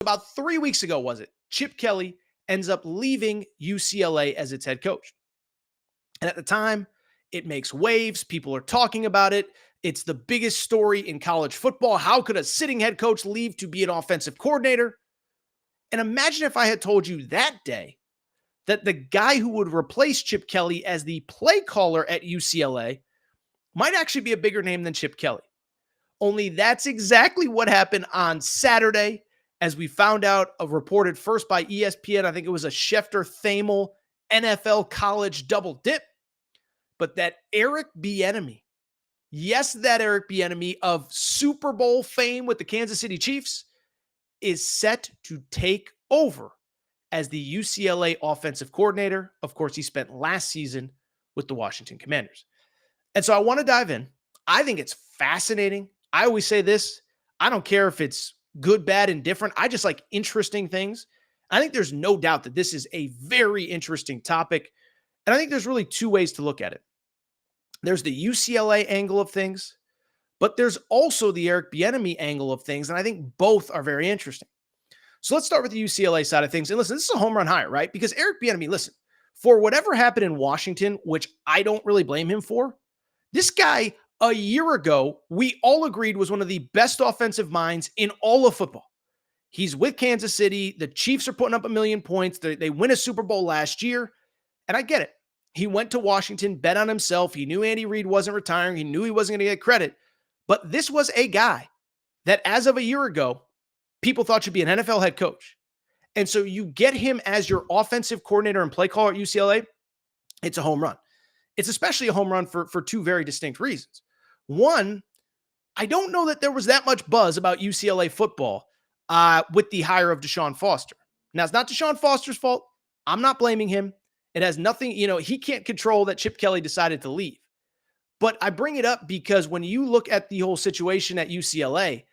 About 3 weeks ago, was it? Chip Kelly ends up leaving UCLA as its head coach. And at the time, it makes waves. People are talking about it. It's the biggest story in college football. How could a sitting head coach leave to be an offensive coordinator? And imagine if I had told you that day that the guy who would replace Chip Kelly as the play caller at UCLA might actually be a bigger name than Chip Kelly. Only that's exactly what happened on Saturday, as we found out, reported first by ESPN. I think it was a Schefter Thamel NFL college double dip. But that Eric Bienemy, yes, that Eric Bienemy of Super Bowl fame with the Kansas City Chiefs, is set to take over as the UCLA offensive coordinator. Of course, he spent last season with the Washington Commanders. And so I want to dive in. I think it's fascinating. I always say this. I don't care if it's good, bad, indifferent. I just like interesting things. I think there's no doubt that this is a very interesting topic. And I think there's really two ways to look at it. There's the UCLA angle of things, but there's also the Eric Bienemy angle of things. And I think both are very interesting. So let's start with the UCLA side of things. And listen, this is a home run hire, right? Because Eric Bienemy, listen, for whatever happened in Washington, which I don't really blame him for, this guy a year ago, we all agreed was one of the best offensive minds in all of football. He's with Kansas City. The Chiefs are putting up 1 million points. They win a Super Bowl last year. And I get it. He went to Washington, bet on himself. He knew Andy Reid wasn't retiring. He knew he wasn't going to get credit. But this was a guy that, as of a year ago, people thought should be an NFL head coach. And so you get him as your offensive coordinator and play caller at UCLA, it's a home run. It's especially a home run for two very distinct reasons. One, I don't know that there was that much buzz about UCLA football with the hire of Deshaun Foster. Now, it's not Deshaun Foster's fault. I'm not blaming him. It has nothing, he can't control that Chip Kelly decided to leave. But I bring it up because when you look at the whole situation at UCLA,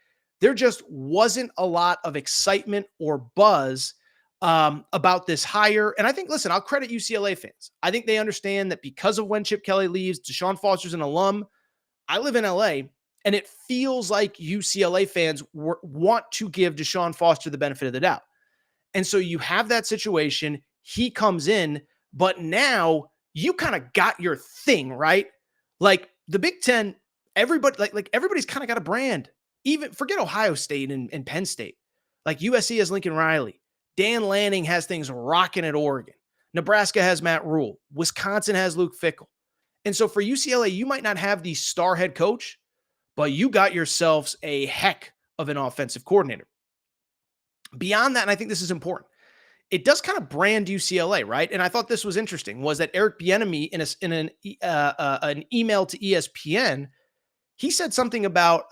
there just wasn't a lot of excitement or buzz about this hire. And I think, listen, I'll credit UCLA fans. I think they understand that because of when Chip Kelly leaves, Deshaun Foster's an alum. I live in LA, and it feels like UCLA fans want to give Deshaun Foster the benefit of the doubt. And so you have that situation. He comes in, but now you kind of got your thing, right? Like the Big Ten, everybody, like everybody's kind of got a brand. Even forget Ohio State and Penn State. Like USC has Lincoln Riley. Dan Lanning has things rocking at Oregon. Nebraska has Matt Rule. Wisconsin has Luke Fickell. And so for UCLA, you might not have the star head coach, but you got yourselves a heck of an offensive coordinator. Beyond that, and I think this is important, it does kind of brand UCLA, right? And I thought this was interesting, was that Eric Bienemy in an email to ESPN, he said something about,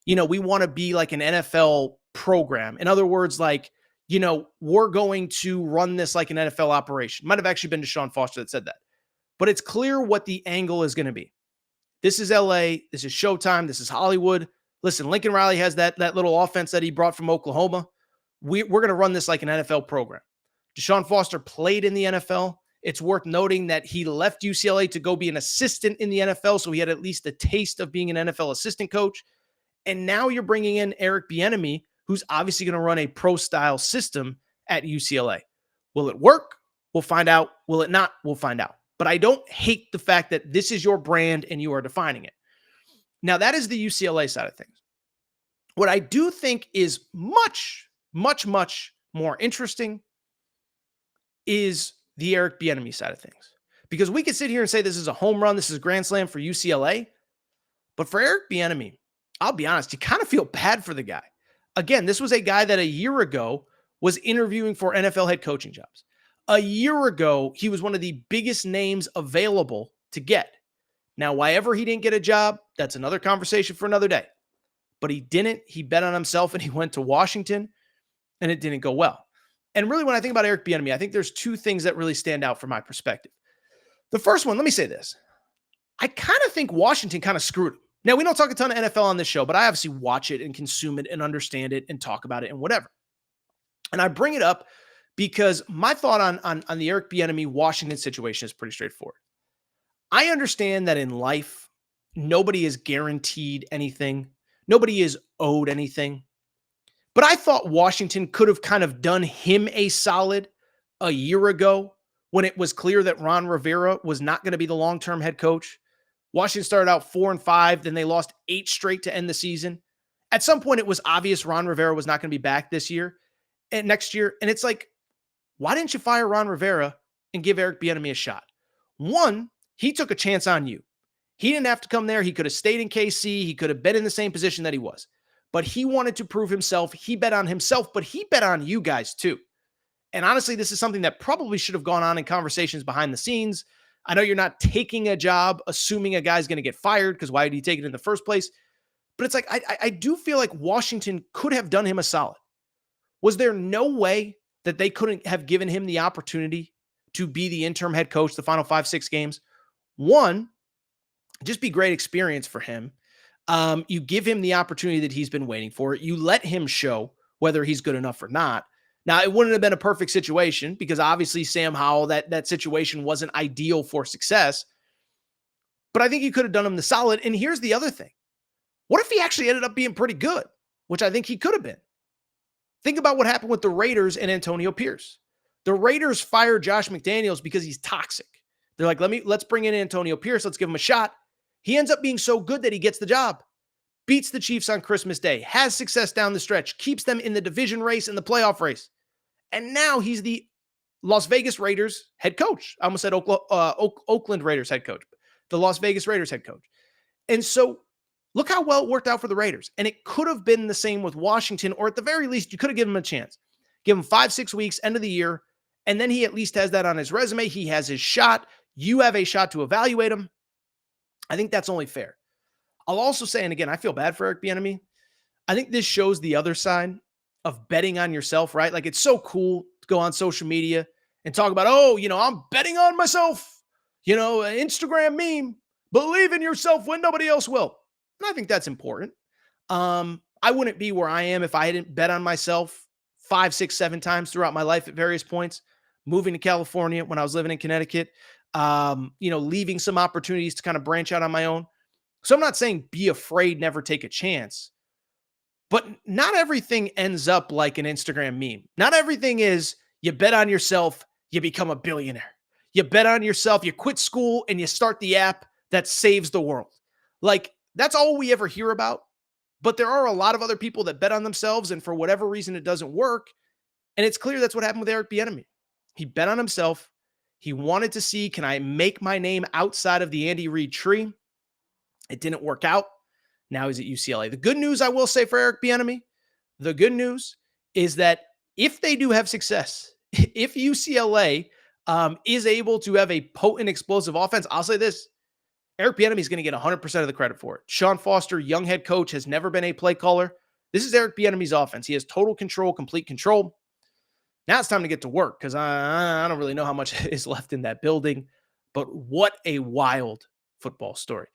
we want to be like an NFL program. In other words, like, we're going to run this like an NFL operation. Might have actually been Deshaun Foster that said that. But it's clear what the angle is going to be. This is LA. This is Showtime. This is Hollywood. Listen, Lincoln Riley has that little offense that he brought from Oklahoma. We're going to run this like an NFL program. Deshaun Foster played in the NFL. It's worth noting that he left UCLA to go be an assistant in the NFL, so he had at least a taste of being an NFL assistant coach. And now you're bringing in Eric Bienemy, who's obviously going to run a pro-style system at UCLA. Will it work? We'll find out. Will it not? We'll find out. But I don't hate the fact that this is your brand and you are defining it. Now, that is the UCLA side of things. What I do think is much, much, much more interesting is the Eric Bienemy side of things. Because we could sit here and say this is a home run, this is a grand slam for UCLA. But for Eric Bienemy, I'll be honest, you kind of feel bad for the guy. Again, this was a guy that a year ago was interviewing for NFL head coaching jobs. A year ago, he was one of the biggest names available to get. Now, why ever he didn't get a job, that's another conversation for another day. But he didn't. He bet on himself and he went to Washington, and it didn't go well. And really, when I think about Eric Bienemy, I think there's two things that really stand out from my perspective. The first one, let me say this. I kind of think Washington kind of screwed him. Now, we don't talk a ton of NFL on this show, but I obviously watch it and consume it and understand it and talk about it and whatever. And I bring it up because my thought on the Eric Bienemy Washington situation is pretty straightforward. I understand that in life, nobody is guaranteed anything. Nobody is owed anything. But I thought Washington could have kind of done him a solid a year ago when it was clear that Ron Rivera was not going to be the long-term head coach. Washington started out 4-5, then they lost 8 straight to end the season. At some point, it was obvious Ron Rivera was not going to be back this year and next year. And it's like, why didn't you fire Ron Rivera and give Eric Bienemy a shot? One, he took a chance on you. He didn't have to come there. He could have stayed in KC. He could have been in the same position that he was. But he wanted to prove himself. He bet on himself, but he bet on you guys too. And honestly, this is something that probably should have gone on in conversations behind the scenes. I know you're not taking a job assuming a guy's going to get fired, because why did he take it in the first place? But it's like, I do feel like Washington could have done him a solid. Was there no way that they couldn't have given him the opportunity to be the interim head coach the final 5-6 games? One, just be great experience for him. You give him the opportunity that he's been waiting for. You let him show whether he's good enough or not. Now, it wouldn't have been a perfect situation because obviously Sam Howell, that situation wasn't ideal for success. But I think you could have done him the solid. And here's the other thing. What if he actually ended up being pretty good, which I think he could have been? Think about what happened with the Raiders and Antonio Pierce. The Raiders fired Josh McDaniels because he's toxic. They're like, let's bring in Antonio Pierce. Let's give him a shot. He ends up being so good that he gets the job, beats the Chiefs on Christmas Day, has success down the stretch, keeps them in the division race and the playoff race. And now he's the Las Vegas Raiders head coach. I almost said Oakland Raiders head coach, the Las Vegas Raiders head coach. And so look how well it worked out for the Raiders. And it could have been the same with Washington, or at the very least, you could have given him a chance. Give him 5-6 weeks, end of the year, and then he at least has that on his resume. He has his shot. You have a shot to evaluate him. I think that's only fair. I'll also say, and again, I feel bad for Eric Bienemy. I think this shows the other side of betting on yourself, right? Like, it's so cool to go on social media and talk about, oh, I'm betting on myself. Instagram meme, believe in yourself when nobody else will. And I think that's important. I wouldn't be where I am if I hadn't bet on myself 5, 6, 7 times throughout my life at various points. Moving to California when I was living in Connecticut, leaving some opportunities to kind of branch out on my own. So I'm not saying be afraid, never take a chance, but not everything ends up like an Instagram meme. Not everything is you bet on yourself, you become a billionaire. You bet on yourself, you quit school and you start the app that saves the world. Like, that's all we ever hear about. But there are a lot of other people that bet on themselves, and for whatever reason, it doesn't work. And it's clear that's what happened with Eric Bienemy. He bet on himself. He wanted to see, can I make my name outside of the Andy Reid tree? It didn't work out. Now he's at UCLA. The good news I will say for Eric Bienemy, the good news is that if they do have success, if UCLA is able to have a potent, explosive offense, I'll say this, Eric Bienemy is going to get 100% of the credit for it. Sean Foster, young head coach, has never been a play caller. This is Eric Bienemy's offense. He has total control, complete control. Now it's time to get to work because I don't really know how much is left in that building. But what a wild football story.